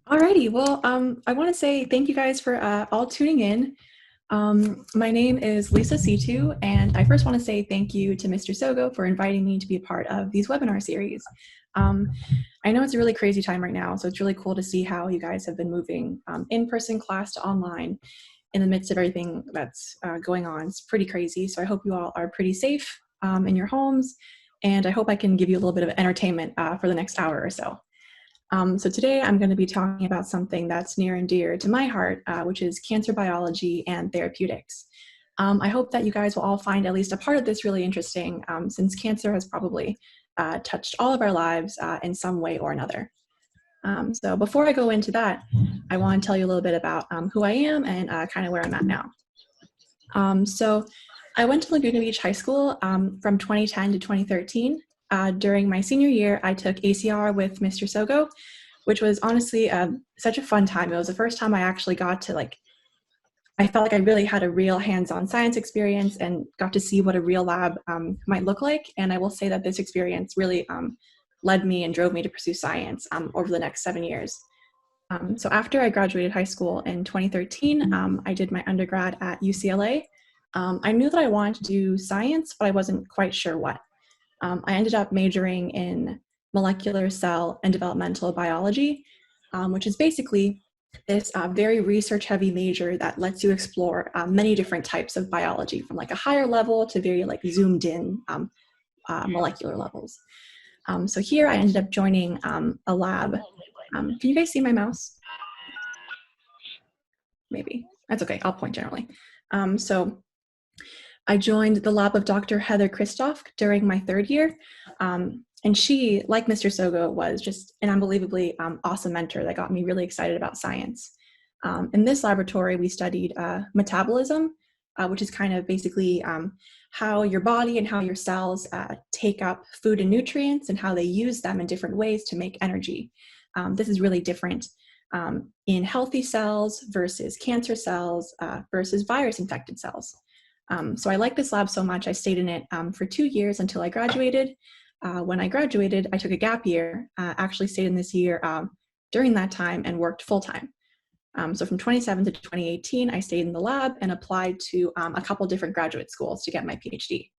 Alrighty, well, I want to say thank you guys for all tuning in. My name is Lisa Situ, and I first want to say thank you to Mr. Sogo for inviting me to be a part of these webinar series. Um, I know it's a really crazy time right now, so it's really cool to see how you guys have been moving in-person class to online in the midst of everything that's going on. It's pretty crazy, so I hope you all are pretty safe in your homes, and I hope I can give you a little bit of entertainment for the next hour or so. So today I'm going to be talking about something that's near and dear to my heart, which is cancer biology and therapeutics. I hope that you guys will all find at least a part of this really interesting, since cancer has probably touched all of our lives in some way or another. So before I go into that, I want to tell you a little bit about who I am and kind of where I'm at now. So I went to Laguna Beach High School from 2010 to 2013. During my senior year, I took ACR with Mr. Sogo, which was honestly such a fun time. It was the first time I actually got to I felt like I really had a real hands-on science experience and got to see what a real lab might look like. And I will say that this experience really led me and drove me to pursue science over the next 7 years. So after I graduated high school in 2013, I did my undergrad at UCLA. I knew that I wanted to do science, but I wasn't quite sure what. I ended up majoring in molecular cell and developmental biology, which is basically this very research-heavy major that lets you explore many different types of biology, from like a higher level to very zoomed-in molecular levels. So here I ended up joining a lab. Can you guys see my mouse? Maybe. That's okay. I'll point generally. So I joined the lab of Dr. Heather Christoph during my third year. And she, like Mr. Sogo, was just an unbelievably awesome mentor that got me really excited about science. In this laboratory, we studied metabolism, which is kind of basically how your body and how your cells take up food and nutrients and how they use them in different ways to make energy. This is really different in healthy cells versus cancer cells versus virus-infected cells. So I liked this lab so much, I stayed in it for 2 years until I graduated. When I graduated, I took a gap year, actually stayed in this year during that time and worked full-time. So from 2017 to 2018, I stayed in the lab and applied to a couple different graduate schools to get my PhD.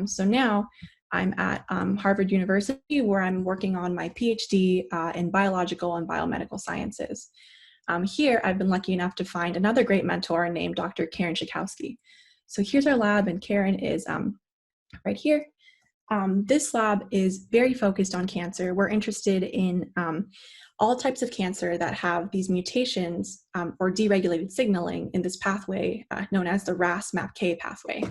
So now I'm at Harvard University, where I'm working on my PhD in biological and biomedical sciences. Here, I've been lucky enough to find another great mentor named Dr. Karen Schakowsky. So here's our lab, and Karen is right here. This lab is very focused on cancer. We're interested in all types of cancer that have these mutations or deregulated signaling in this pathway known as the RAS-MAPK pathway.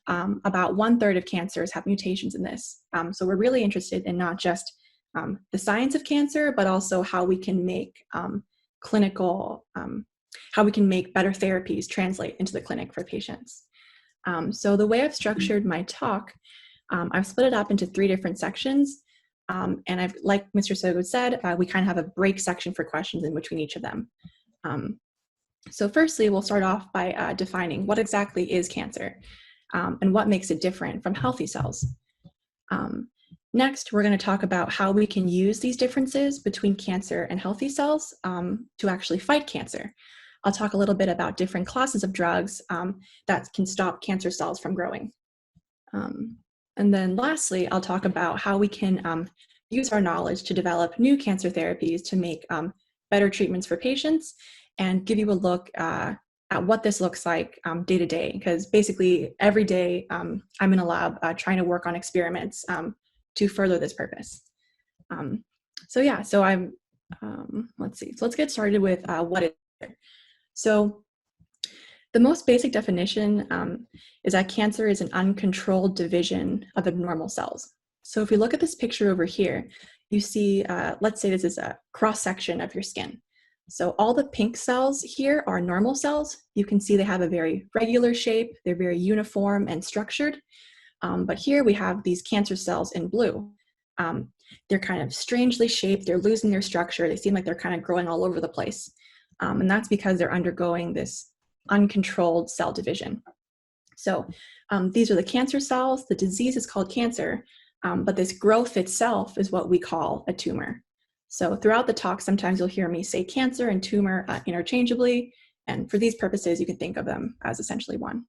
About 1/3 of cancers have mutations in this. So we're really interested in not just the science of cancer, but also how we can make how we can make better therapies translate into the clinic for patients. So the way I've structured my talk, I've split it up into 3 different sections. And I've, like Mr. Sogo said, we kind of have a break section for questions in between each of them. So firstly, we'll start off by defining what exactly is cancer and what makes it different from healthy cells. Next, we're going to talk about how we can use these differences between cancer and healthy cells to actually fight cancer. I'll talk a little bit about different classes of drugs that can stop cancer cells from growing. And then lastly, I'll talk about how we can use our knowledge to develop new cancer therapies to make better treatments for patients and give you a look at what this looks like day to day, because basically every day I'm in a lab trying to work on experiments to further this purpose. So I'm, let's see, so let's get started with what is cancer. So the most basic definition is that cancer is an uncontrolled division of abnormal cells. So if we look at this picture over here, you see, let's say this is a cross-section of your skin. So all the pink cells here are normal cells. You can see they have a very regular shape. They're very uniform and structured. But here we have these cancer cells in blue. They're kind of strangely shaped. They're losing their structure. They seem like they're kind of growing all over the place. And that's because they're undergoing this uncontrolled cell division. So these are the cancer cells. The disease is called cancer, but this growth itself is what we call a tumor. So throughout the talk, sometimes you'll hear me say cancer and tumor interchangeably. And for these purposes, you can think of them as essentially one.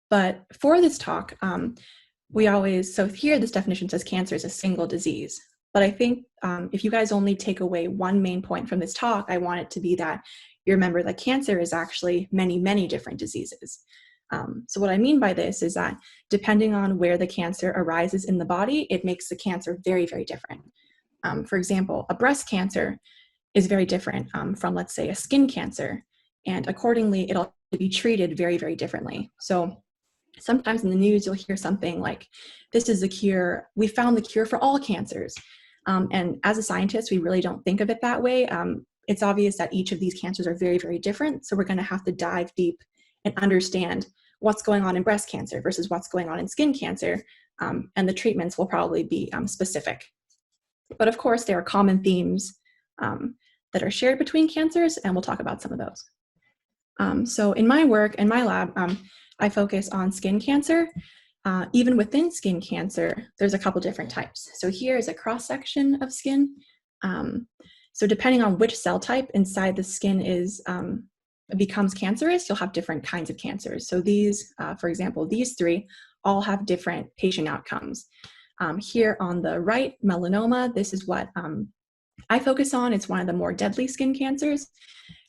But for this talk, so here this definition says cancer is a single disease. But I think if you guys only take away one main point from this talk, I want it to be that you remember that cancer is actually many, many different diseases. So what I mean by this is that depending on where the cancer arises in the body, it makes the cancer very, very different. For example, a breast cancer is very different from, let's say, a skin cancer. And accordingly, it'll be treated very, very differently. So sometimes in the news, you'll hear something like, this is the cure, we found the cure for all cancers. And as a scientist, we really don't think of it that way. It's obvious that each of these cancers are very, very different. So we're going to have to dive deep and understand what's going on in breast cancer versus what's going on in skin cancer. And the treatments will probably be specific. But of course, there are common themes that are shared between cancers, and we'll talk about some of those. So in my work, in my lab, I focus on skin cancer. Even within skin cancer, there's a couple different types. So here is a cross-section of skin. So depending on which cell type inside the skin becomes cancerous, you'll have different kinds of cancers. So these, for example, these three all have different patient outcomes. Here on the right, melanoma, this is what I focus on. It's one of the more deadly skin cancers.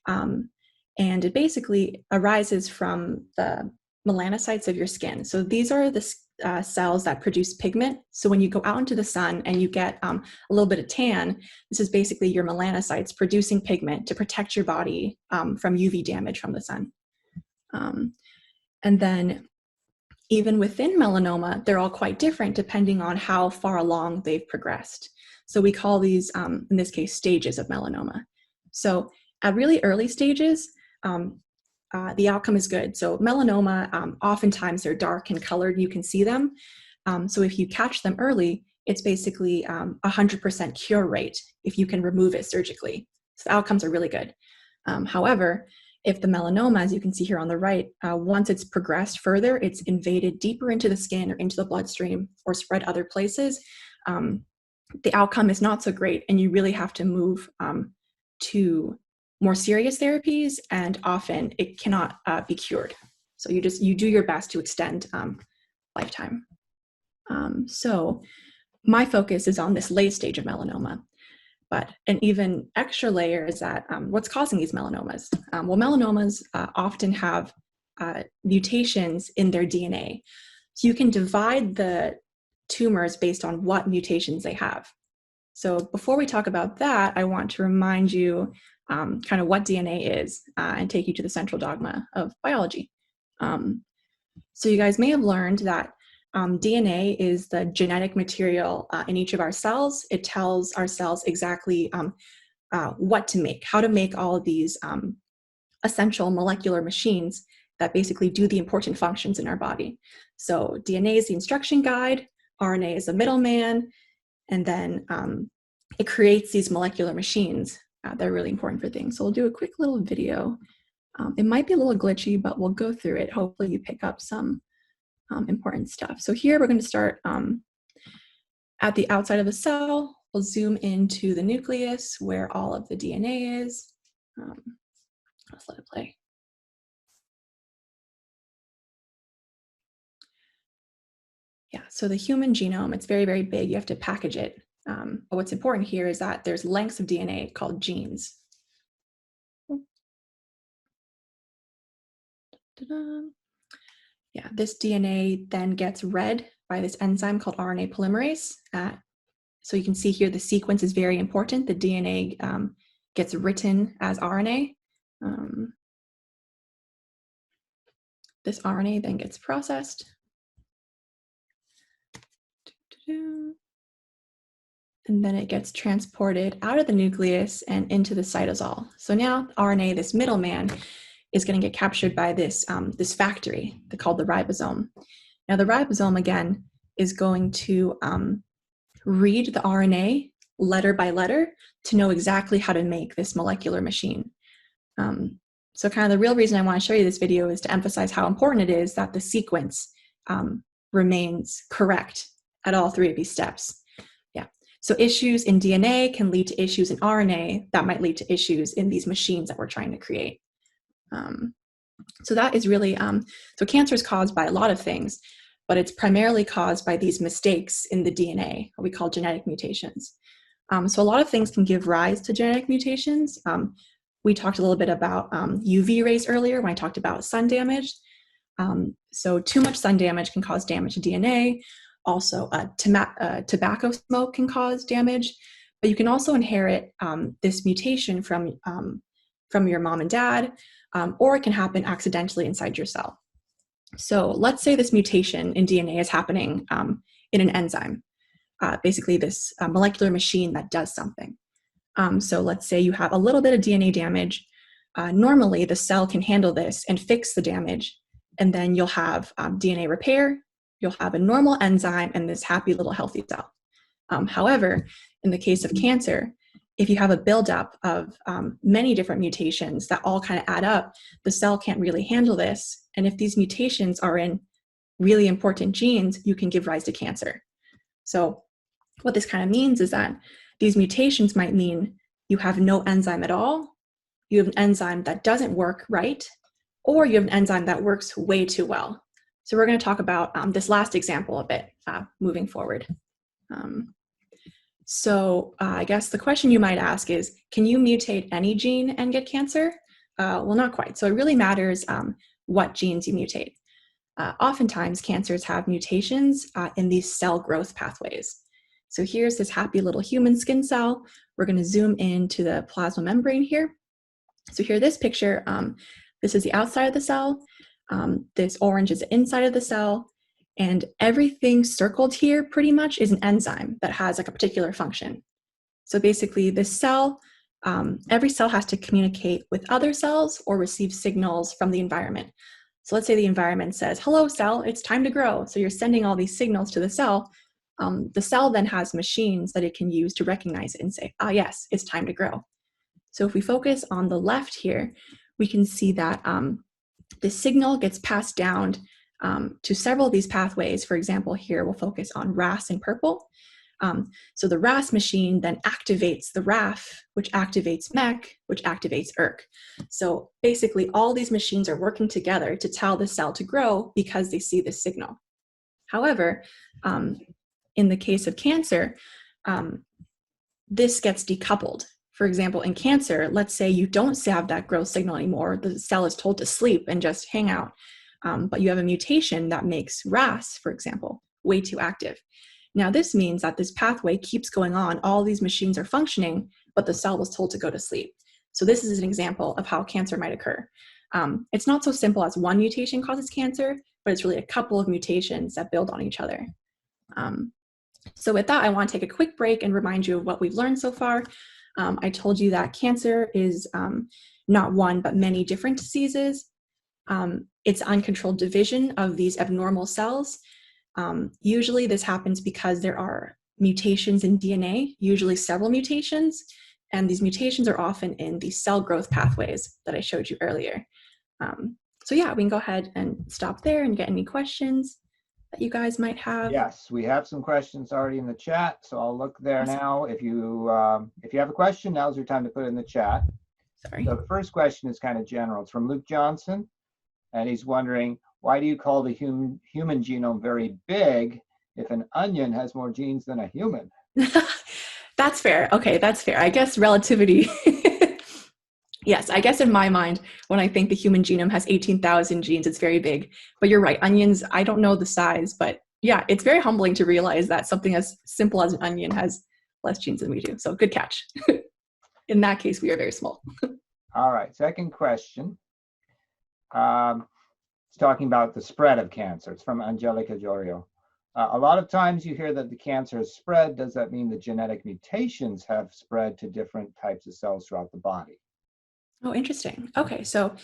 And it basically arises from the melanocytes of your skin. So these are the cells that produce pigment. So when you go out into the sun and you get a little bit of tan, this is basically your melanocytes producing pigment to protect your body from UV damage from the sun. And then even within melanoma, they're all quite different depending on how far along they've progressed. So we call these, in this case, stages of melanoma. So at really early stages, the outcome is good. So melanoma, oftentimes they're dark and colored, you can see them. So if you catch them early, it's basically 100% cure rate if you can remove it surgically. So the outcomes are really good. However, if the melanoma, as you can see here on the right, once it's progressed further, it's invaded deeper into the skin or into the bloodstream or spread other places, the outcome is not so great, and you really have to move to more serious therapies, and often it cannot be cured. So you do your best to extend lifetime. So my focus is on this late stage of melanoma, but an even extra layer is that what's causing these melanomas? Well, melanomas often have mutations in their DNA. So you can divide the tumors based on what mutations they have. So before we talk about that, I want to remind you kind of what DNA is and take you to the central dogma of biology. So you guys may have learned that DNA is the genetic material in each of our cells. It tells our cells exactly what to make, how to make all of these essential molecular machines that basically do the important functions in our body. So DNA is the instruction guide, RNA is the middleman, and then it creates these molecular machines that are really important for things. So we'll do a quick little video. It might be a little glitchy, but we'll go through it. Hopefully you pick up some important stuff. So here we're going to start at the outside of the cell. We'll zoom into the nucleus where all of the DNA is. Let's let it play. Yeah, so the human genome, it's very, very big. You have to package it. But what's important here is that there's lengths of DNA called genes. Yeah, this DNA then gets read by this enzyme called RNA polymerase. So you can see here the sequence is very important. The DNA gets written as RNA. This RNA then gets processed. And then it gets transported out of the nucleus and into the cytosol. So now RNA, this middleman, is going to get captured by this, this factory called the ribosome. Now the ribosome, again, is going to read the RNA letter by letter to know exactly how to make this molecular machine. So kind of the real reason I want to show you this video is to emphasize how important it is that the sequence remains correct at all three of these steps. So issues in DNA can lead to issues in RNA that might lead to issues in these machines that we're trying to create. So that is really, so cancer is caused by a lot of things, but it's primarily caused by these mistakes in the DNA, what we call genetic mutations. So a lot of things can give rise to genetic mutations. We talked a little bit about UV rays earlier when I talked about sun damage. So too much sun damage can cause damage to DNA. Also, tobacco smoke can cause damage, but you can also inherit this mutation from your mom and dad, or it can happen accidentally inside your cell. So let's say this mutation in DNA is happening in an enzyme, basically this molecular machine that does something. So let's say you have a little bit of DNA damage. Normally, the cell can handle this and fix the damage, and then you'll have DNA repair, you'll have a normal enzyme, and this happy little healthy cell. However, in the case of cancer, if you have a buildup of many different mutations that all kind of add up, the cell can't really handle this. And if these mutations are in really important genes, you can give rise to cancer. So what this kind of means is that these mutations might mean you have no enzyme at all, you have an enzyme that doesn't work right, or you have an enzyme that works way too well. So we're going to talk about this last example a bit moving forward. So I guess the question you might ask is, can you mutate any gene and get cancer? Well, not quite. So it really matters what genes you mutate. Oftentimes, cancers have mutations in these cell growth pathways. So here's this happy little human skin cell. We're going to zoom into the plasma membrane here. So here, this picture, this is the outside of the cell. This orange is the inside of the cell. And everything circled here pretty much is an enzyme that has like a particular function. So basically this cell, every cell has to communicate with other cells or receive signals from the environment. So let's say the environment says, hello cell, it's time to grow. So you're sending all these signals to the cell. The cell then has machines that it can use to recognize it and say, ah, yes, it's time to grow. So if we focus on the left here, we can see that the signal gets passed down to several of these pathways. For example, here we'll focus on RAS in purple. So the RAS machine then activates the RAF, which activates MEK, which activates ERK. So basically all these machines are working together to tell the cell to grow because they see this signal. However, in the case of cancer, this gets decoupled. For example, in cancer, let's say you don't have that growth signal anymore. The cell is told to sleep and just hang out. But you have a mutation that makes RAS, for example, way too active. Now, this means that this pathway keeps going on. All these machines are functioning, but the cell was told to go to sleep. So this is an example of how cancer might occur. It's not so simple as one mutation causes cancer, but it's really a couple of mutations that build on each other. So with that, I want to take a quick break and remind you of what we've learned so far. I told you that cancer is not one, but many different diseases. It's uncontrolled division of these abnormal cells. Usually this happens because there are mutations in DNA, usually several mutations, and these mutations are often in the cell growth pathways that I showed you earlier. So yeah, we can go ahead and stop there and get any questions that you guys might have. Yes, we have some questions already in the chat, so I'll look there now. If you have a question, now's your time to put it in the chat. Sorry. So the first question is kind of general. It's from Luke Johnson, and he's wondering, why do you call the human genome very big if an onion has more genes than a human? That's fair. Okay, that's fair. I guess relativity. Yes, I guess in my mind, when I think the human genome has 18,000 genes, it's very big. But you're right, onions, I don't know the size, but yeah, it's very humbling to realize that something as simple as an onion has less genes than we do. So good catch. In that case, we are very small. All right, second question. It's talking about the spread of cancer. It's from Angelica Jorio. A lot of times you hear that the cancer has spread. Does that mean the genetic mutations have spread to different types of cells throughout the body? Oh, interesting. Okay, so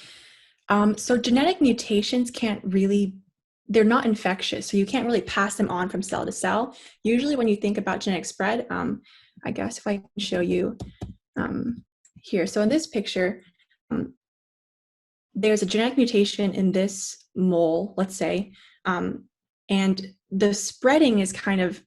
genetic mutations can't really, they're not infectious, so you can't really pass them on from cell to cell. Usually when you think about genetic spread, I guess if I can show you here. So in this picture, there's a genetic mutation in this mole, let's say, and the spreading is kind of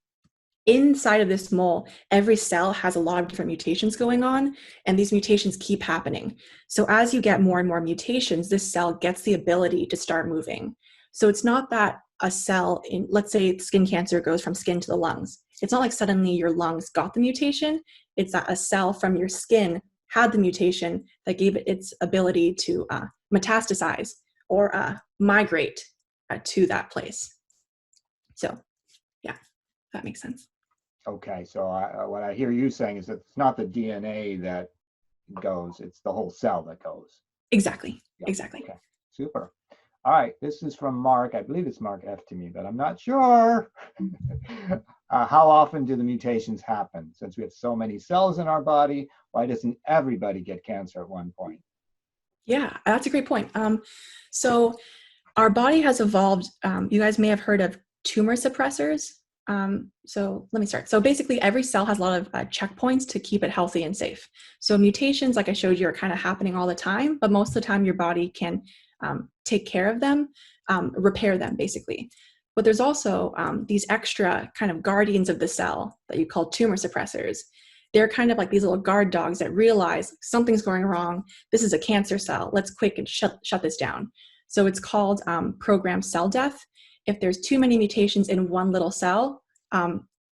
inside of this mole, every cell has a lot of different mutations going on, and these mutations keep happening. So as you get more and more mutations, this cell gets the ability to start moving. So it's not that a cell in, let's say skin cancer goes from skin to the lungs. It's not like suddenly your lungs got the mutation. It's that a cell from your skin had the mutation that gave it its ability to metastasize or migrate to that place. So yeah, that makes sense. Okay, so what I hear you saying is that it's not the DNA that goes, it's the whole cell that goes. Exactly, Yeah. exactly. Okay, super. All right, this is from Mark. I believe it's Mark F to me, but I'm not sure. How often do the mutations happen? Since we have so many cells in our body, why doesn't everybody get cancer at one point? Yeah, that's a great point. So our body has evolved. You guys may have heard of tumor suppressors. So let me start. So basically every cell has a lot of checkpoints to keep it healthy and safe. So mutations, like I showed you, are kind of happening all the time, but most of the time your body can take care of them, repair them basically. But there's also these extra kind of guardians of the cell that you call tumor suppressors. They're kind of like these little guard dogs that realize something's going wrong. This is a cancer cell. Let's quick and shut this down. So it's called programmed cell death. If there's too many mutations in one little cell,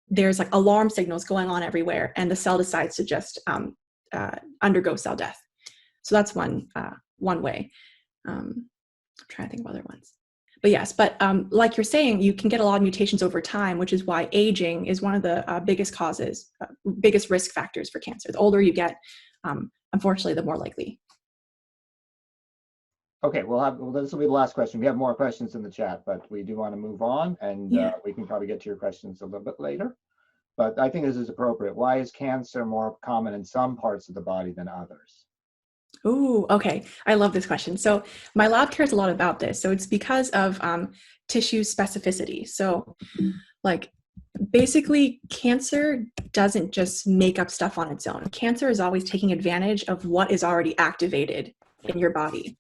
there's like alarm signals going on everywhere, and the cell decides to just undergo cell death. So that's one way. I'm trying to think of other ones. But yes, like you're saying, you can get a lot of mutations over time, which is why aging is one of the biggest risk factors for cancer. The older you get, unfortunately, the more likely. Okay, well, this will be the last question. We have more questions in the chat, but we do want to move on, and we can probably get to your questions a little bit later. But I think this is appropriate. Why is cancer more common in some parts of the body than others? Oh, okay. I love this question. So my lab cares a lot about this. So it's because of tissue specificity. So like basically cancer doesn't just make up stuff on its own. Cancer is always taking advantage of what is already activated in your body.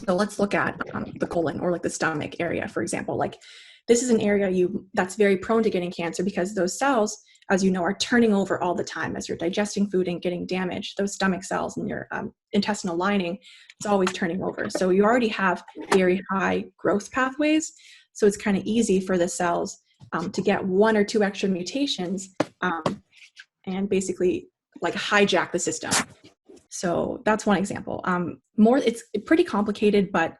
So let's look at the colon or like the stomach area, for example. Like this is an area that's very prone to getting cancer because those cells, as you know, are turning over all the time as you're digesting food and getting damaged. Those stomach cells in your intestinal lining, it's always turning over. So you already have very high growth pathways. So it's kind of easy for the cells to get one or two extra mutations and basically like hijack the system. So that's one example. It's pretty complicated, but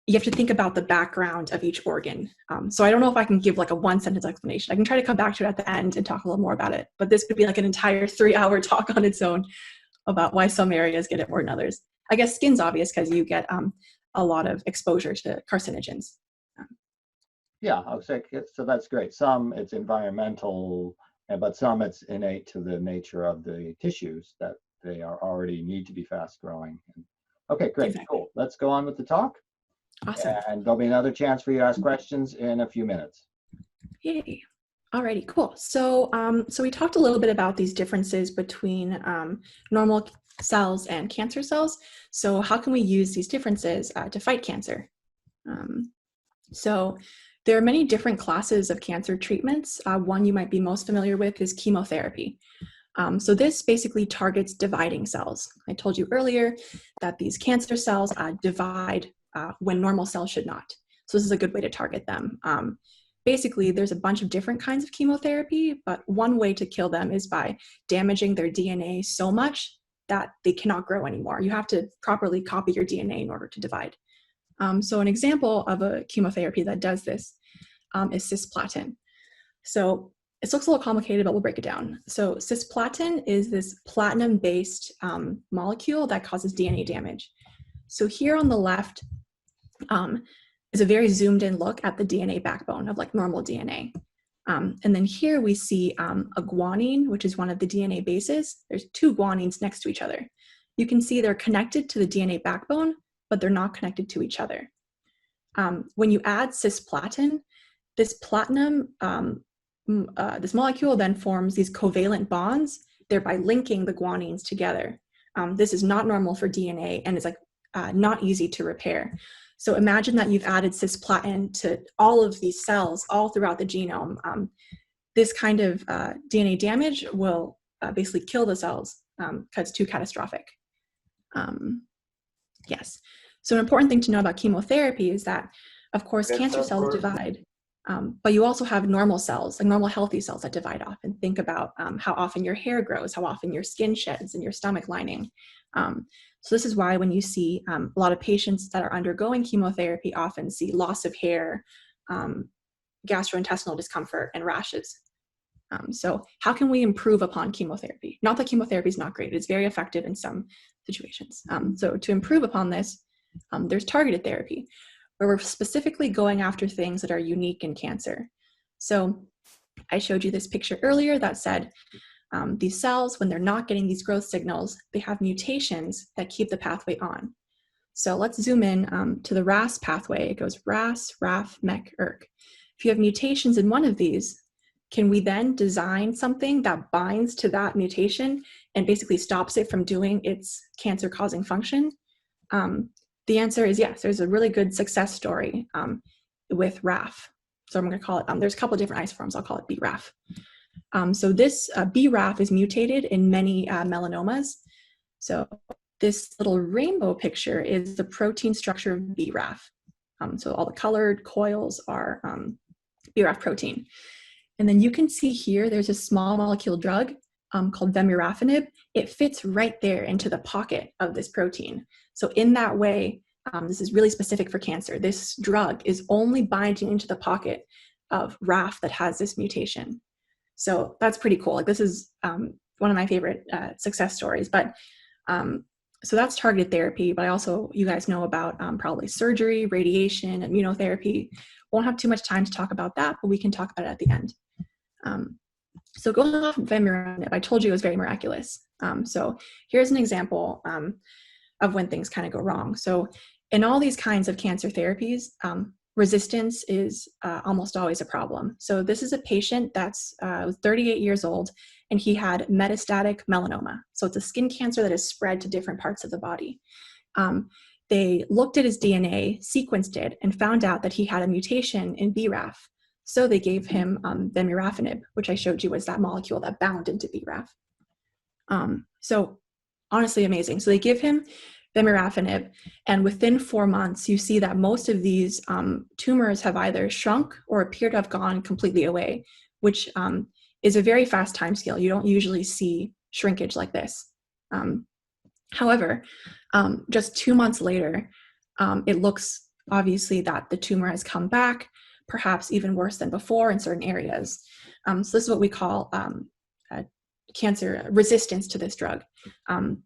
you have to think about the background of each organ. So I don't know if I can give like a one sentence explanation. I can try to come back to it at the end and talk a little more about it, but this could be like an entire 3-hour talk on its own about why some areas get it more than others. I guess skin's obvious because you get a lot of exposure to carcinogens. Yeah, I would say, so that's great. Some it's environmental, but some it's innate to the nature of the tissues that they are already need to be fast growing. Okay, great, exactly. Cool. Let's go on with the talk. Awesome. And there'll be another chance for you to ask questions in a few minutes. Yay. Alrighty, cool. So, so we talked a little bit about these differences between normal cells and cancer cells. So how can we use these differences to fight cancer? So there are many different classes of cancer treatments. One you might be most familiar with is chemotherapy. So this basically targets dividing cells. I told you earlier that these cancer cells divide when normal cells should not. So this is a good way to target them. Basically, there's a bunch of different kinds of chemotherapy, but one way to kill them is by damaging their DNA so much that they cannot grow anymore. You have to properly copy your DNA in order to divide. So an example of a chemotherapy that does this is cisplatin. So it looks a little complicated, but we'll break it down. So cisplatin is this platinum-based molecule that causes DNA damage. So here on the left is a very zoomed in look at the DNA backbone of like normal DNA. And then here we see a guanine, which is one of the DNA bases. There's two guanines next to each other. You can see they're connected to the DNA backbone, but they're not connected to each other. When you add cisplatin, this platinum, this molecule then forms these covalent bonds, thereby linking the guanines together. This is not normal for DNA and is like not easy to repair. So imagine that you've added cisplatin to all of these cells all throughout the genome. this kind of DNA damage will basically kill the cells because it's too catastrophic. Yes. So an important thing to know about chemotherapy is that, of course, cancer cells divide, but you also have normal cells, like normal healthy cells that divide off. And think about how often your hair grows, how often your skin sheds and your stomach lining. So this is why when you see a lot of patients that are undergoing chemotherapy often see loss of hair, gastrointestinal discomfort, and rashes. So how can we improve upon chemotherapy? Not that chemotherapy is not great. It's very effective in some situations. So to improve upon this, there's targeted therapy, where we're specifically going after things that are unique in cancer. So I showed you this picture earlier that said these cells, when they're not getting these growth signals, they have mutations that keep the pathway on. So let's zoom in to the RAS pathway. It goes RAS, RAF, MEK, ERK. If you have mutations in one of these, can we then design something that binds to that mutation and basically stops it from doing its cancer-causing function? The answer is yes. There's a really good success story with RAF. So I'm going to call it, there's a couple of different isoforms. I'll call it BRAF. So this BRAF is mutated in many melanomas. So this little rainbow picture is the protein structure of BRAF. So all the colored coils are BRAF protein. And then you can see here, there's a small molecule drug called vemurafenib. It fits right there into the pocket of this protein. So in that way, this is really specific for cancer. This drug is only binding into the pocket of RAF that has this mutation. So that's pretty cool. Like this is one of my favorite success stories. But so that's targeted therapy. But I also, you guys know about probably surgery, radiation, immunotherapy. Won't have too much time to talk about that, but we can talk about it at the end. So going off of vemurafenib, I told you it was very miraculous. So here's an example of when things kind of go wrong. So in all these kinds of cancer therapies, resistance is almost always a problem. So this is a patient that's 38 years old, and he had metastatic melanoma. So it's a skin cancer that has spread to different parts of the body. They looked at his DNA, sequenced it, and found out that he had a mutation in BRAF. So they gave him vemurafenib, which I showed you was that molecule that bound into BRAF. So honestly amazing. So they give him vemurafenib, and within 4 months, you see that most of these tumors have either shrunk or appear to have gone completely away, which is a very fast timescale. You don't usually see shrinkage like this. However, just 2 months later, it looks obviously that the tumor has come back, perhaps even worse than before in certain areas. So this is what we call cancer resistance to this drug.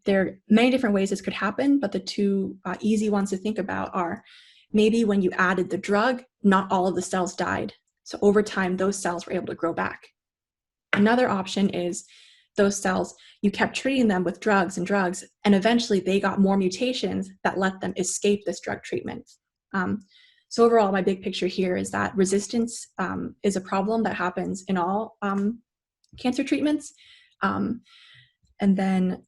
There are many different ways this could happen, but the two easy ones to think about are maybe when you added the drug, not all of the cells died. So over time, those cells were able to grow back. Another option is those cells, you kept treating them with drugs, and eventually they got more mutations that let them escape this drug treatment. So overall, my big picture here is that resistance is a problem that happens in all cancer treatments. And then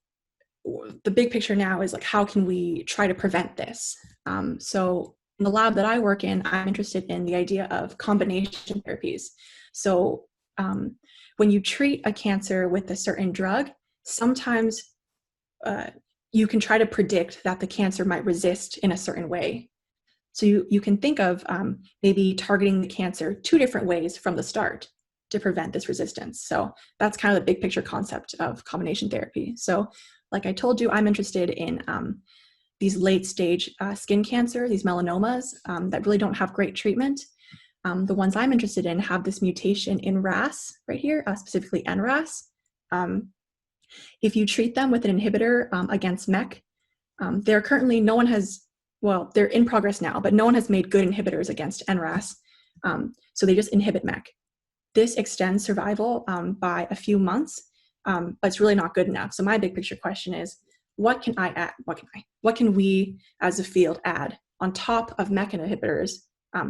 the big picture now is like, how can we try to prevent this? So in the lab that I work in, I'm interested in the idea of combination therapies. So when you treat a cancer with a certain drug, sometimes you can try to predict that the cancer might resist in a certain way. So you can think of maybe targeting the cancer 2 different ways from the start to prevent this resistance. So that's kind of the big picture concept of combination therapy. So like I told you, I'm interested in these late stage skin cancer, these melanomas that really don't have great treatment. The ones I'm interested in have this mutation in RAS right here, specifically NRAS. If you treat them with an inhibitor against MEK, they're currently, no one has, well, they're in progress now, but no one has made good inhibitors against NRAS. So they just inhibit MEK. This extends survival by a few months, but it's really not good enough. So my big picture question is, what can I add? What can we as a field add on top of MEK inhibitors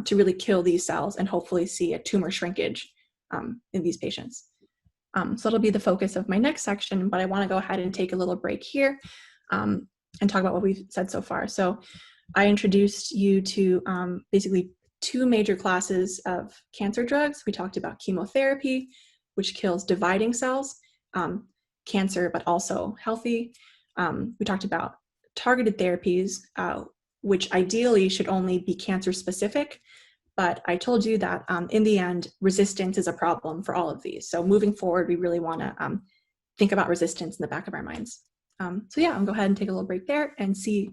to really kill these cells and hopefully see a tumor shrinkage in these patients? So that'll be the focus of my next section, but I want to go ahead and take a little break here and talk about what we've said so far. So I introduced you to basically 2 major classes of cancer drugs. We talked about chemotherapy, which kills dividing cells, cancer, but also healthy. We talked about targeted therapies, which ideally should only be cancer specific. But I told you that in the end, resistance is a problem for all of these. So moving forward, we really want to think about resistance in the back of our minds. So yeah, I'll go ahead and take a little break there and see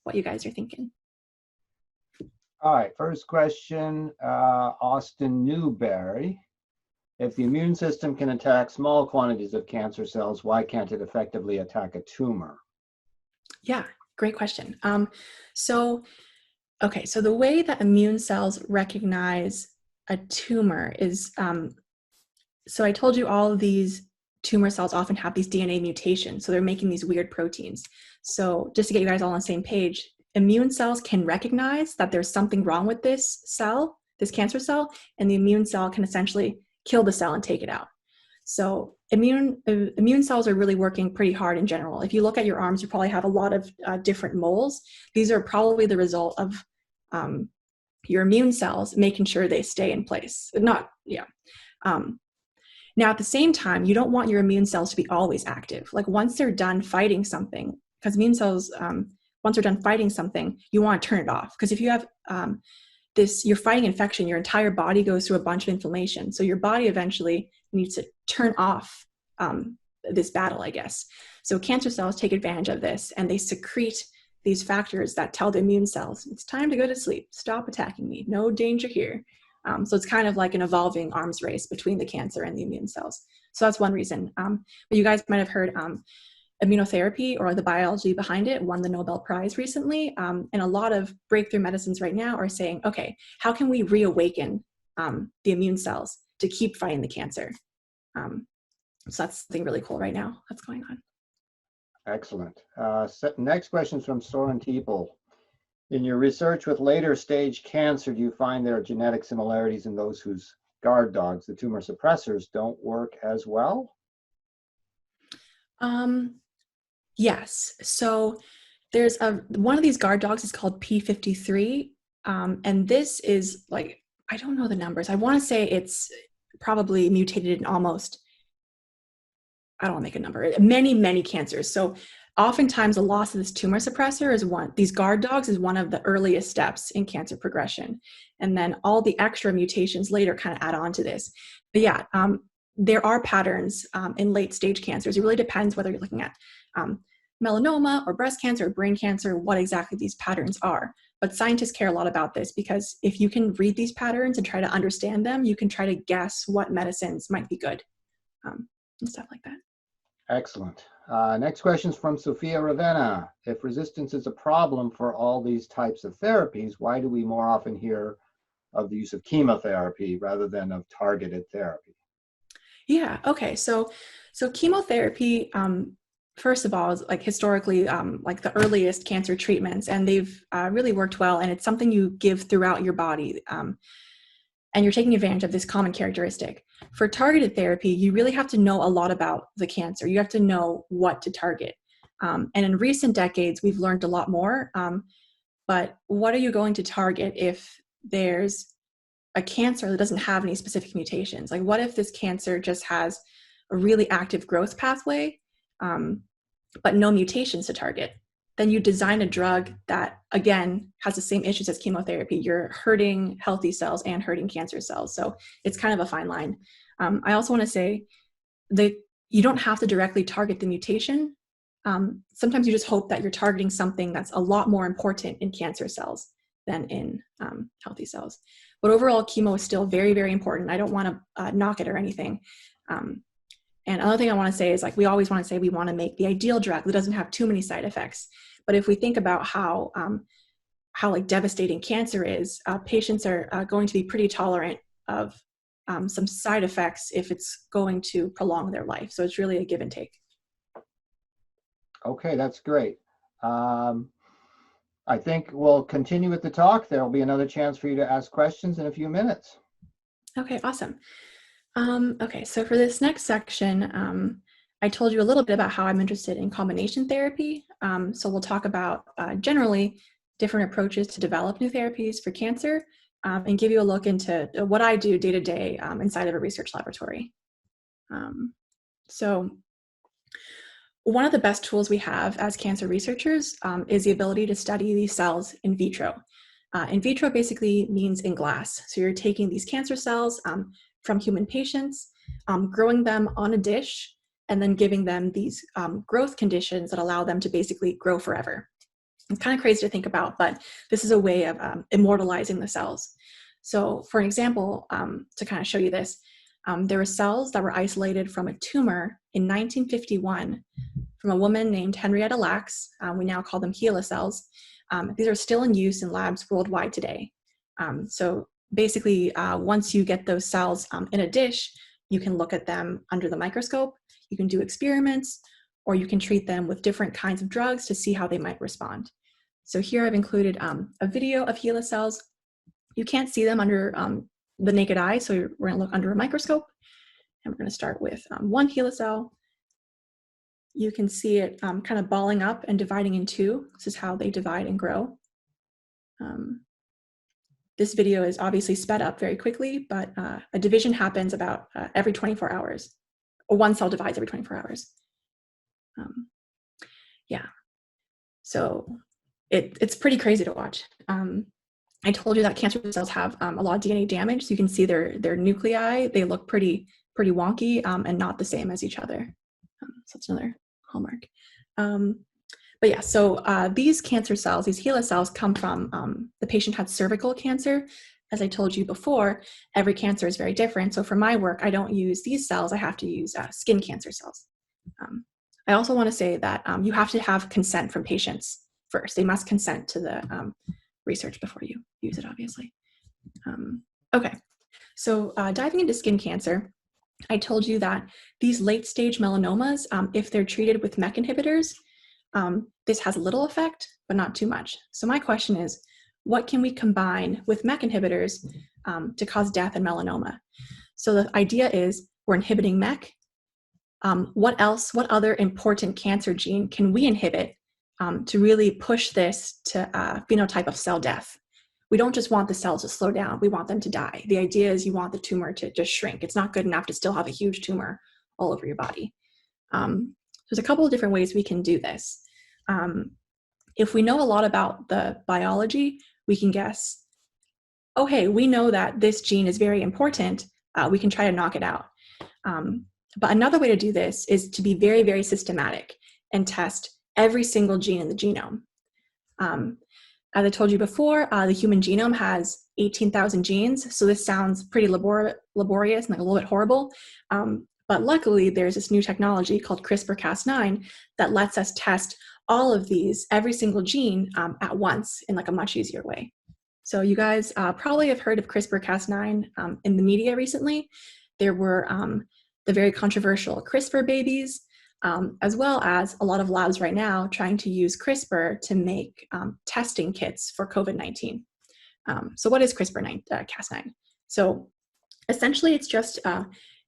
what you guys are thinking. All right, first question, Austin Newberry. If the immune system can attack small quantities of cancer cells, why can't it effectively attack a tumor? Yeah, great question. So the way that immune cells recognize a tumor is, so I told you all of these tumor cells often have these DNA mutations, so they're making these weird proteins. So just to get you guys all on the same page, immune cells can recognize that there's something wrong with this cell, this cancer cell, and the immune cell can essentially kill the cell and take it out. So immune cells are really working pretty hard in general. If you look at your arms, you probably have a lot of different moles. These are probably the result of your immune cells making sure they stay in place. Now at the same time, you don't want your immune cells to be always active. Like once they're done fighting something, because immune cells, once they're done fighting something, you want to turn it off. Because if you have you're fighting infection, your entire body goes through a bunch of inflammation. So your body eventually needs to turn off this battle, I guess. So cancer cells take advantage of this and they secrete these factors that tell the immune cells, it's time to go to sleep, stop attacking me, no danger here. So it's kind of like an evolving arms race between the cancer and the immune cells. So that's one reason. But you guys might have heard immunotherapy, or the biology behind it, won the Nobel Prize recently. And a lot of breakthrough medicines right now are saying, okay, how can we reawaken the immune cells to keep fighting the cancer? So that's something really cool right now that's going on. Excellent. Next question is from Soren Teeple. In your research with later stage cancer, do you find there are genetic similarities in those whose guard dogs, the tumor suppressors, don't work as well? Yes. So there's one of these guard dogs is called P53. And this is like, I don't know the numbers. I want to say it's probably mutated in almost, I don't want to make a number, many, many cancers. So oftentimes the loss of this tumor suppressor is these guard dogs is one of the earliest steps in cancer progression. And then all the extra mutations later kind of add on to this. But yeah, there are patterns in late stage cancers. It really depends whether you're looking at melanoma or breast cancer or brain cancer, what exactly these patterns are. But scientists care a lot about this because if you can read these patterns and try to understand them, you can try to guess what medicines might be good and stuff like that. Excellent. Next question is from Sophia Ravenna. If resistance is a problem for all these types of therapies, why do we more often hear of the use of chemotherapy rather than of targeted therapy? Yeah, okay. So chemotherapy, first of all, is like historically like the earliest cancer treatments, and they've really worked well, and it's something you give throughout your body. And you're taking advantage of this common characteristic. For targeted therapy, you really have to know a lot about the cancer. You have to know what to target. And in recent decades, we've learned a lot more. But what are you going to target if there's a cancer that doesn't have any specific mutations? Like what if this cancer just has a really active growth pathway, but no mutations to target? Then you design a drug that, again, has the same issues as chemotherapy. You're hurting healthy cells and hurting cancer cells. So it's kind of a fine line. I also want to say that you don't have to directly target the mutation. Sometimes you just hope that you're targeting something that's a lot more important in cancer cells than in healthy cells. But overall, chemo is still very, very important. I don't want to knock it or anything. And another thing I want to say is, like, we always want to say we want to make the ideal drug that doesn't have too many side effects. But if we think about how like devastating cancer is, patients are going to be pretty tolerant of some side effects if it's going to prolong their life. So it's really a give and take. Okay, that's great. I think we'll continue with the talk. There'll be another chance for you to ask questions in a few minutes. Okay, awesome. Okay, so for this next section, I told you a little bit about how I'm interested in combination therapy. So we'll talk about generally different approaches to develop new therapies for cancer and give you a look into what I do day to day inside of a research laboratory. So one of the best tools we have as cancer researchers is the ability to study these cells in vitro. In vitro basically means in glass. So you're taking these cancer cells from human patients, growing them on a dish, and then giving them these growth conditions that allow them to basically grow forever. It's kind of crazy to think about, but this is a way of immortalizing the cells. So for an example, to kind of show you this, there were cells that were isolated from a tumor in 1951 from a woman named Henrietta Lacks. We now call them HeLa cells. These are still in use in labs worldwide today. So basically, once you get those cells in a dish, you can look at them under the microscope, you can do experiments, or you can treat them with different kinds of drugs to see how they might respond. So here I've included a video of HeLa cells. You can't see them under the naked eye, so we're gonna look under a microscope, and we're gonna start with one HeLa cell. You can see it kind of balling up and dividing in two. This is how they divide and grow. This video is obviously sped up very quickly, but a division happens about every 24 hours, or one cell divides every 24 hours. Yeah, so it's pretty crazy to watch. I told you that cancer cells have a lot of DNA damage, so you can see their nuclei. They look pretty wonky and not the same as each other. So that's another hallmark. But yeah, so these cancer cells, these HeLa cells, come from the patient had cervical cancer. As I told you before, every cancer is very different. So for my work, I don't use these cells. I have to use skin cancer cells. I also want to say that you have to have consent from patients first. They must consent to the research before you use it, obviously. Okay, so diving into skin cancer, I told you that these late-stage melanomas, if they're treated with MEK inhibitors, this has little effect, but not too much. So my question is, what can we combine with MEK inhibitors to cause death in melanoma? So the idea is we're inhibiting MEK. What other important cancer gene can we inhibit to really push this to a phenotype of cell death? We don't just want the cells to slow down, we want them to die. The idea is you want the tumor to just shrink. It's not good enough to still have a huge tumor all over your body. There's a couple of different ways we can do this. If we know a lot about the biology, we can guess, oh, hey, we know that this gene is very important. We can try to knock it out. But another way to do this is to be very, very systematic and test every single gene in the genome. As I told you before, the human genome has 18,000 genes, so this sounds pretty laborious and like a little bit horrible. But luckily, there's this new technology called Crispr Cas9 that lets us test all of these, every single gene at once in like a much easier way. So you guys probably have heard of Crispr Cas9 in the media recently. There were the very controversial CRISPR babies, as well as a lot of labs right now trying to use CRISPR to make testing kits for COVID-19. So what is CRISPR Cas9? So essentially it's just,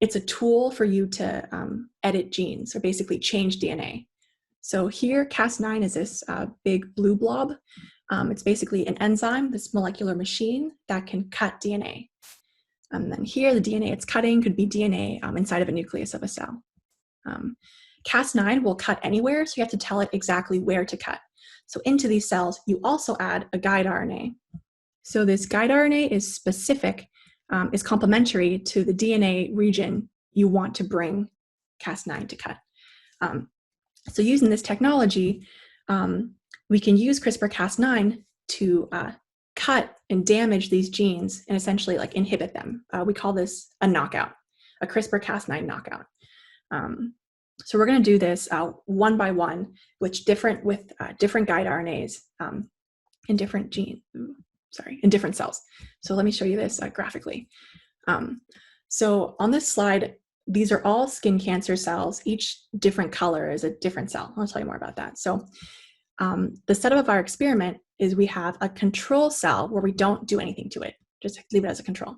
it's a tool for you to edit genes, or basically change DNA. So here, Cas9 is this big blue blob. It's basically an enzyme, this molecular machine that can cut DNA. And then here, the DNA it's cutting could be DNA inside of a nucleus of a cell. Cas9 will cut anywhere, so you have to tell it exactly where to cut. So into these cells, you also add a guide RNA. So this guide RNA is specific, is complementary to the DNA region you want to bring Cas9 to cut. So using this technology, we can use CRISPR-Cas9 to cut and damage these genes and essentially like inhibit them. We call this a knockout, a CRISPR-Cas9 knockout. So we're going to do this one by one with different guide RNAs in different in different cells. So let me show you this graphically. So on this slide, these are all skin cancer cells. Each different color is a different cell. I'll tell you more about that. So the setup of our experiment is we have a control cell where we don't do anything to it, just leave it as a control.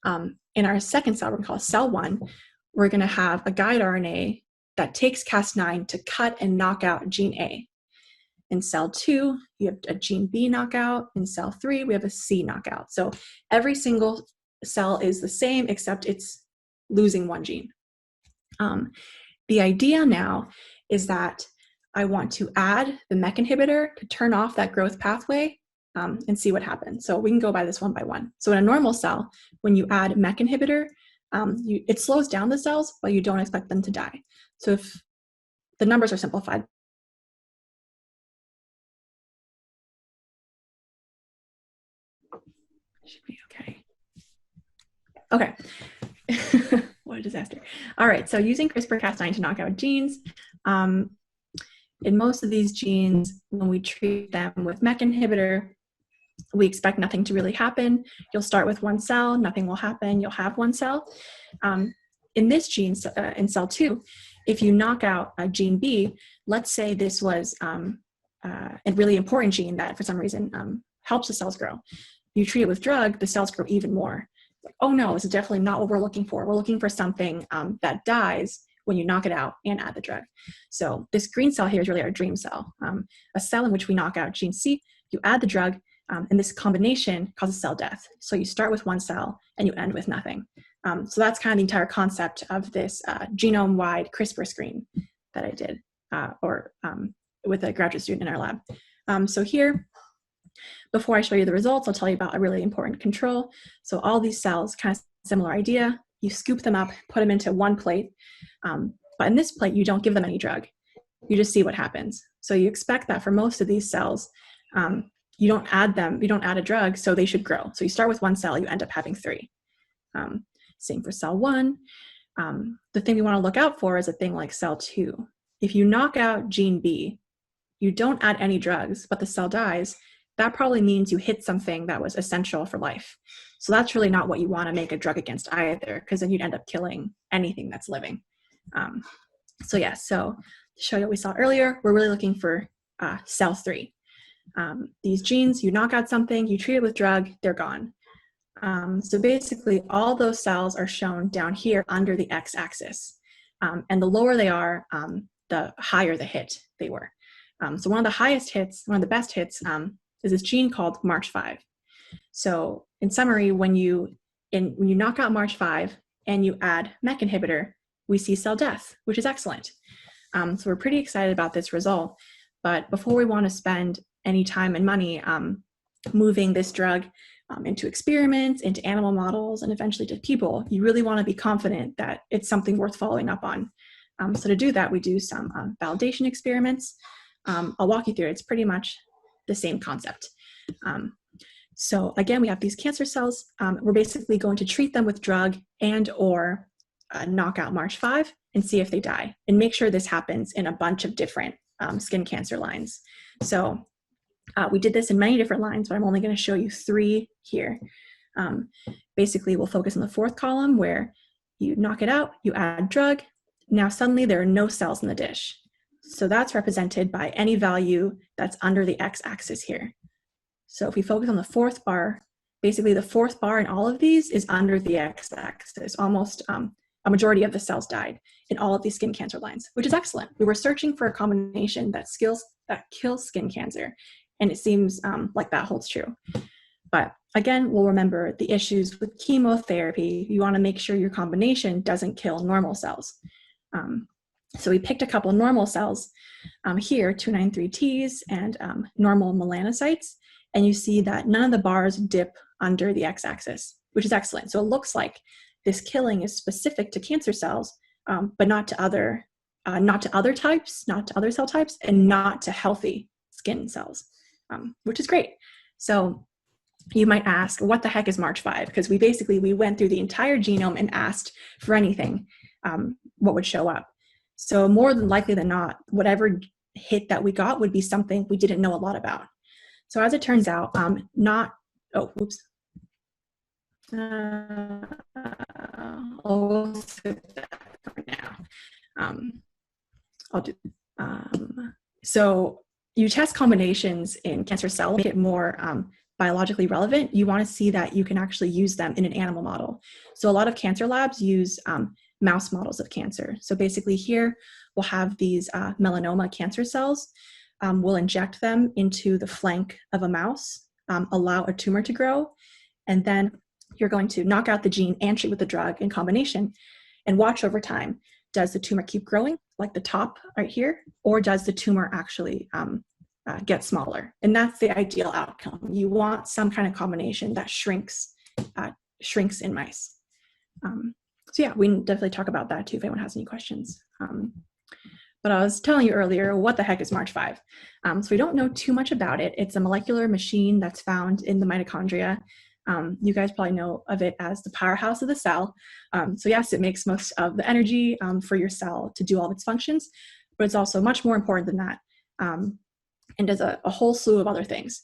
In our second cell, we're going to call cell 1, we're going to have a guide RNA that takes Cas9 to cut and knock out gene A. In cell 2, you have a gene B knockout. In cell 3, we have a C knockout. So every single cell is the same, except it's losing one gene. The idea now is that I want to add the MEK inhibitor to turn off that growth pathway and see what happens. So we can go by this one by one. So in a normal cell, when you add MEK inhibitor, it slows down the cells, but you don't expect them to die. So if the numbers are simplified, should be okay. Okay. What a disaster. All right, so using CRISPR Cas9 to knock out genes. In most of these genes, when we treat them with MEK inhibitor, we expect nothing to really happen. You'll start with one cell, nothing will happen, you'll have one cell. In this gene, in cell 2, if you knock out gene B, let's say this was a really important gene that for some reason helps the cells grow. You treat it with drug, the cells grow even more. Like, oh no, this is definitely not what we're looking for. We're looking for something that dies when you knock it out and add the drug. So this green cell here is really our dream cell, a cell in which we knock out gene C, you add the drug, and this combination causes cell death. So you start with one cell and you end with nothing. So that's kind of the entire concept of this genome-wide CRISPR screen that I did, with a graduate student in our lab. So here, before I show you the results, I'll tell you about a really important control. So all these cells, kind of similar idea, you scoop them up, put them into one plate, but in this plate, you don't give them any drug. You just see what happens. So you expect that for most of these cells, you don't add a drug, so they should grow. So you start with one cell, you end up having 3. Same for cell 1. The thing we want to look out for is a thing like cell 2. If you knock out gene B, you don't add any drugs, but the cell dies, that probably means you hit something that was essential for life. So that's really not what you want to make a drug against either, because then you'd end up killing anything that's living. So to show you what we saw earlier, we're really looking for cell 3. These genes, you knock out something, you treat it with drug, they're gone. So basically all those cells are shown down here under the x-axis. And the lower they are, the higher the hit they were. So one of the best hits is this gene called March5. So in summary, when you knock out March5 and you add MEK inhibitor, we see cell death, which is excellent. So we're pretty excited about this result. But before we want to spend any time and money moving this drug into experiments, into animal models, and eventually to people, you really want to be confident that it's something worth following up on. So to do that, we do some validation experiments. I'll walk you through it. It's pretty much the same concept. So again, we have these cancer cells. We're basically going to treat them with drug and or knock out March5 and see if they die, and make sure this happens in a bunch of different skin cancer lines. So we did this in many different lines, but I'm only going to show you 3 here. Basically, we'll focus on the 4th column where you knock it out, you add drug. Now suddenly there are no cells in the dish. So that's represented by any value that's under the x-axis here. So if we focus on the 4th bar, basically the 4th bar in all of these is under the x-axis. Almost a majority of the cells died in all of these skin cancer lines, which is excellent. We were searching for a combination that kills skin cancer, and it seems like that holds true. But again, we'll remember the issues with chemotherapy. You want to make sure your combination doesn't kill normal cells. So we picked a couple normal cells here, 293Ts and normal melanocytes, and you see that none of the bars dip under the x-axis, which is excellent. So it looks like this killing is specific to cancer cells, but not to other types, not to other cell types, and not to healthy skin cells, which is great. So you might ask, what the heck is March5? Because we went through the entire genome and asked for anything, what would show up. So more than likely than not, whatever hit that we got would be something we didn't know a lot about. So as it turns out, I'll skip that for now. So you test combinations in cancer cells, make it more biologically relevant. You want to see that you can actually use them in an animal model. So a lot of cancer labs use mouse models of cancer. So basically here we'll have these melanoma cancer cells. We'll inject them into the flank of a mouse, allow a tumor to grow, and then you're going to knock out the gene and treat with the drug in combination and watch over time. does the tumor keep growing, like the top right here, or does the tumor actually get smaller? And that's the ideal outcome. You want some kind of combination that shrinks in mice. So yeah, we can definitely talk about that too if anyone has any questions. But I was telling you earlier, what the heck is March5? So we don't know too much about it. It's a molecular machine that's found in the mitochondria. You guys probably know of it as the powerhouse of the cell. So yes, it makes most of the energy for your cell to do all of its functions, but it's also much more important than that, and does a whole slew of other things.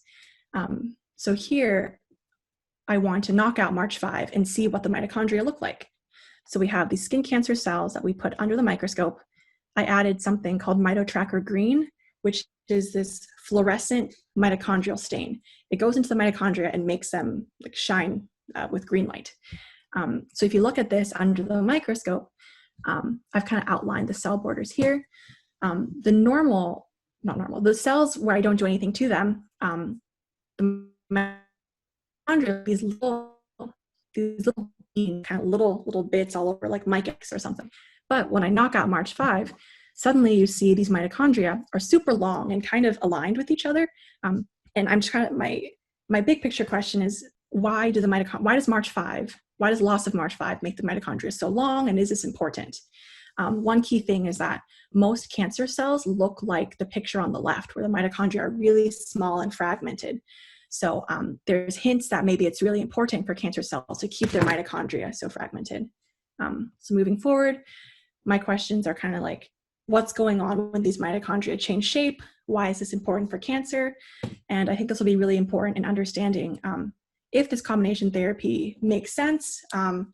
So here, I want to knock out March5 and see what the mitochondria look like. So we have these skin cancer cells that we put under the microscope. I added something called mitotracker green, which is this fluorescent mitochondrial stain. It goes into the mitochondria and makes them like shine with green light. So if you look at this under the microscope, I've kind of outlined the cell borders here. The cells where I don't do anything to them, the mitochondria, these little kind of little bits all over, like mic-X or something. But when I knock out March5, suddenly you see these mitochondria are super long and kind of aligned with each other. And I'm just kind of, my big picture question is, why does loss of March5 make the mitochondria so long, and is this important? One key thing is that most cancer cells look like the picture on the left, where the mitochondria are really small and fragmented. So there's hints that maybe it's really important for cancer cells to keep their mitochondria so fragmented. So moving forward, my questions are kind of like, what's going on when these mitochondria change shape? Why is this important for cancer? And I think this will be really important in understanding if this combination therapy makes sense, and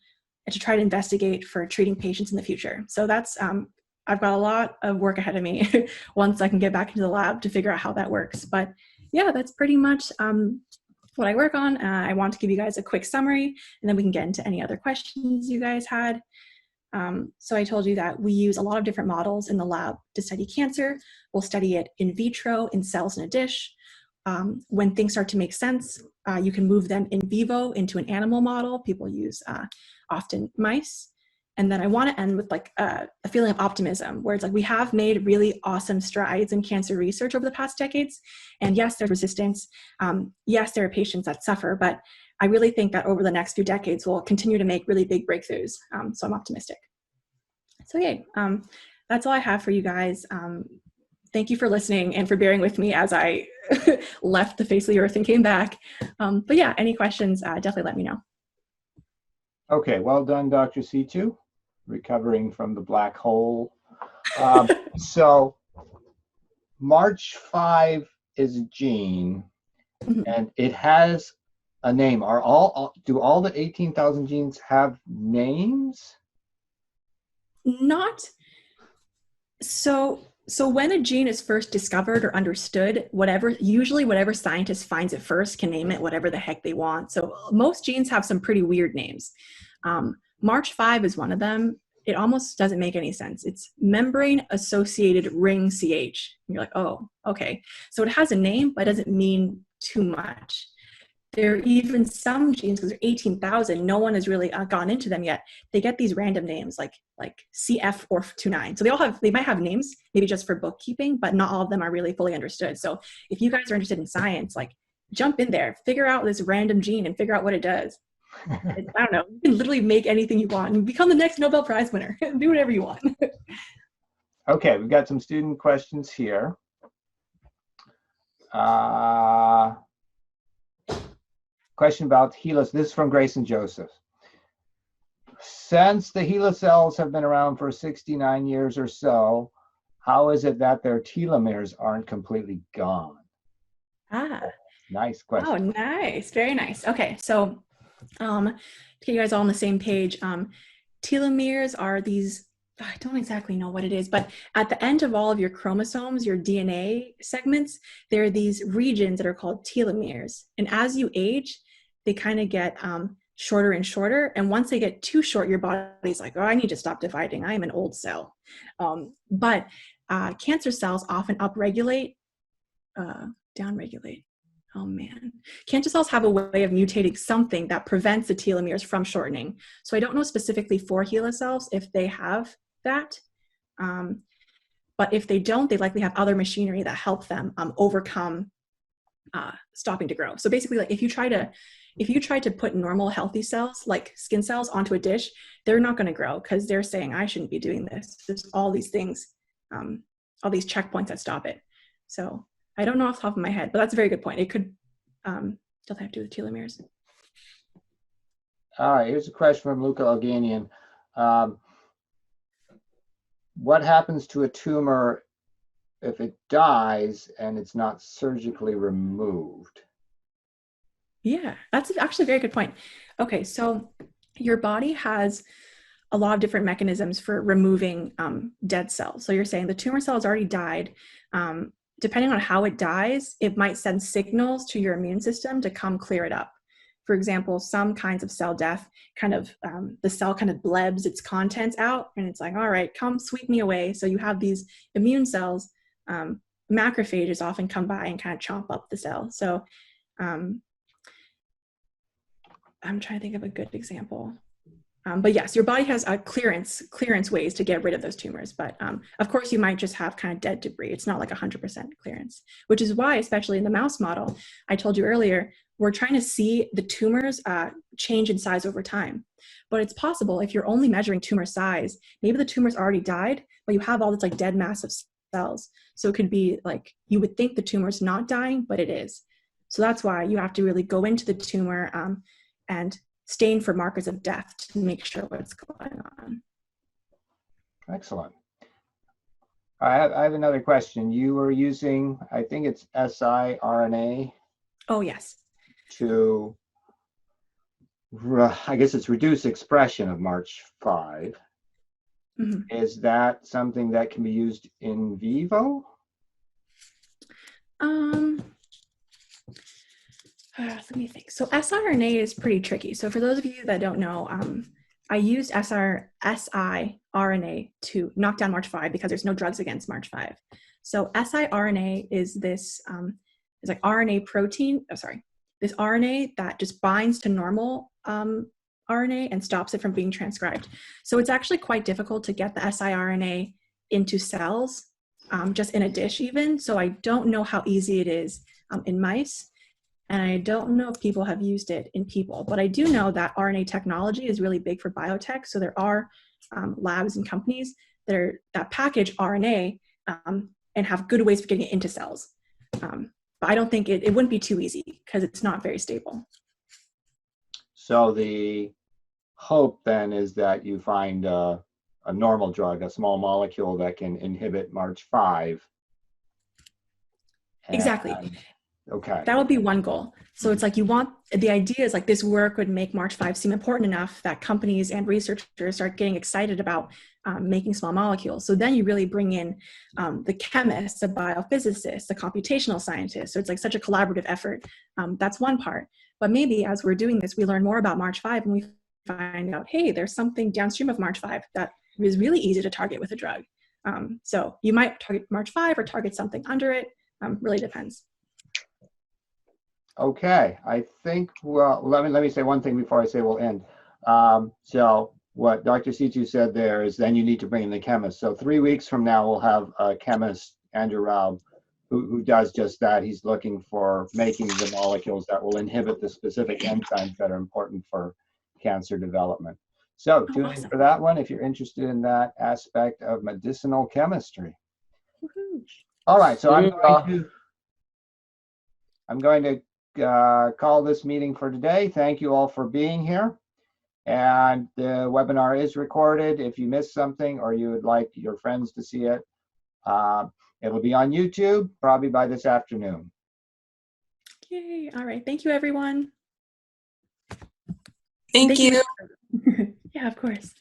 to try to investigate for treating patients in the future. So that's, I've got a lot of work ahead of me once I can get back into the lab to figure out how that works. But yeah, that's pretty much what I work on. I want to give you guys a quick summary, and then we can get into any other questions you guys had. So I told you that we use a lot of different models in the lab to study cancer. We'll study it in vitro, in cells in a dish. When things start to make sense, you can move them in vivo into an animal model. People use often mice. And then I want to end with like a feeling of optimism, where it's like we have made really awesome strides in cancer research over the past decades. And yes, there's resistance. Yes, there are patients that suffer, but I really think that over the next few decades, we'll continue to make really big breakthroughs. So I'm optimistic. So yay, that's all I have for you guys. Thank you for listening and for bearing with me as I left the face of the earth and came back. But yeah, any questions, definitely let me know. Okay, well done, Dr. Situ, recovering from the black hole. So March5 is a gene, and it has a name. Do all the 18,000 genes have names? Not so. So when a gene is first discovered or understood, usually whatever scientist finds it first can name it whatever the heck they want. So most genes have some pretty weird names. March5 is one of them. It almost doesn't make any sense. It's membrane associated ring CH. And you're like, oh, okay. So it has a name, but it doesn't mean too much. There are even some genes, because there are 18,000, no one has really gone into them yet. They get these random names like CF429. So they might have names, maybe just for bookkeeping, but not all of them are really fully understood. So if you guys are interested in science, like jump in there, figure out this random gene and figure out what it does. I don't know, you can literally make anything you want and become the next Nobel Prize winner. Do whatever you want. Okay, we've got some student questions here. Question about HeLa. This is from Grace and Joseph. Since the HeLa cells have been around for 69 years or so, how is it that their telomeres aren't completely gone? Nice question. Oh, nice. Very nice. Okay, so to get you guys all on the same page, telomeres are these, I don't exactly know what it is, but at the end of all of your chromosomes, your DNA segments, there are these regions that are called telomeres. And as you age, they kind of get shorter and shorter. And once they get too short, your body's like, oh, I need to stop dividing. I am an old cell. But cancer cells often upregulate, downregulate. Oh man. Cancer cells have a way of mutating something that prevents the telomeres from shortening. So I don't know specifically for HeLa cells if they have that. But if they don't, they likely have other machinery that help them overcome stopping to grow. So basically, like if you try to put normal healthy cells like skin cells onto a dish, they're not going to grow because they're saying, I shouldn't be doing this. There's all these things, all these checkpoints that stop it. So I don't know off the top of my head, but that's a very good point. It could still have to do with telomeres. All right, here's a question from Luca Alganian. What happens to a tumor if it dies and it's not surgically removed? Yeah, that's actually a very good point. Okay, so your body has a lot of different mechanisms for removing dead cells. So you're saying the tumor cell has already died. Depending on how it dies, it might send signals to your immune system to come clear it up. For example, some kinds of cell death, the cell kind of blebs its contents out, and it's like, all right, come sweep me away. So you have these immune cells, macrophages often come by and kind of chomp up the cell. So I'm trying to think of a good example. But yes, your body has clearance ways to get rid of those tumors. But of course, you might just have kind of dead debris. It's not like 100% clearance, which is why, especially in the mouse model, I told you earlier, we're trying to see the tumors change in size over time. But it's possible if you're only measuring tumor size, maybe the tumor's already died, but you have all this like dead mass of cells. So it could be like, you would think the tumor's not dying, but it is. So that's why you have to really go into the tumor and stain for markers of death to make sure what's going on. Excellent. I have another question. You were using, I think it's siRNA. Oh, yes. To, I guess it's reduce expression of March5. Mm-hmm. Is that something that can be used in vivo? Let me think. So siRNA is pretty tricky. So for those of you that don't know, I used siRNA to knock down March5 because there's no drugs against March5. So siRNA is this is like RNA protein. Oh, sorry. This RNA that just binds to normal RNA and stops it from being transcribed. So it's actually quite difficult to get the siRNA into cells, just in a dish even. So I don't know how easy it is in mice. And I don't know if people have used it in people, but I do know that RNA technology is really big for biotech. So there are labs and companies that package RNA and have good ways of getting it into cells. But I don't think it wouldn't be too easy because it's not very stable. So the hope then is that you find a normal drug, a small molecule that can inhibit March5. Exactly. Okay. That would be one goal. So it's like the idea is like this work would make March5 seem important enough that companies and researchers start getting excited about making small molecules. So then you really bring in the chemists, the biophysicists, the computational scientists. So it's like such a collaborative effort. That's one part. But maybe as we're doing this, we learn more about March5 and we find out, hey, there's something downstream of March5 that is really easy to target with a drug. So you might target March5 or target something under it. Really depends. Okay, I think, well, let me say one thing before I say we'll end. So what Dr. Situ said there is then you need to bring in the chemist. So 3 weeks from now, we'll have a chemist, Andrew Raub, who does just that. He's looking for making the molecules that will inhibit the specific enzymes that are important for cancer development. So tune in for that one if you're interested in that aspect of medicinal chemistry. All right, so I'm going to call this meeting for today. Thank you all for being here. And the webinar is recorded. If you missed something or you would like your friends to see it, it'll be on YouTube probably by this afternoon. Yay. All right. Thank you, everyone. Thank you. Yeah, of course.